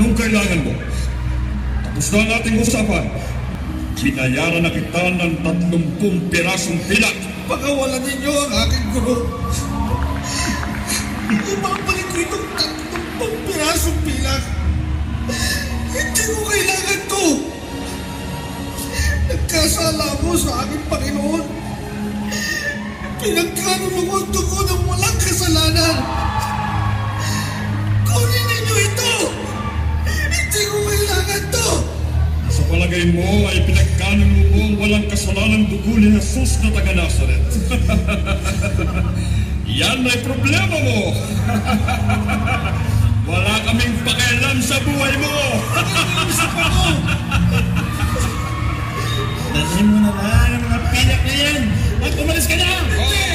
Anong kailangan mo? Tapos na ang ating usapan. Binayaran na kita ng 30 pirasong pilak. Pakawalan ninyo ang aking guro. Ibabalik ko itong 30 pirasong pilak. Hindi ko kailangan to. Nagkasala mo sa aking Panginoon. Pinagkalulungan ko ng walang kasalanan. Kunin ninyo ito. Hindi ko kailangan to. Sa palagay mo ay pinagkanulo mo ang walang kasalanang dugo ni Jesus na taga Nazaret. Yan ay problema mo. Wala kaming pakialam sa buhay mo. Dalhin mo na lang ang mga pilak na yan at umalis ka na! Oh,